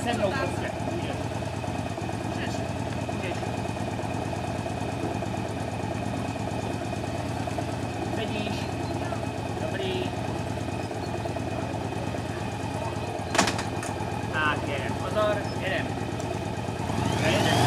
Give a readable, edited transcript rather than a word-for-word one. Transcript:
se mnou prostě. Můžeš. Sedíš. Dobrý. Tak, jedem. Pozor, jedem. Jedem.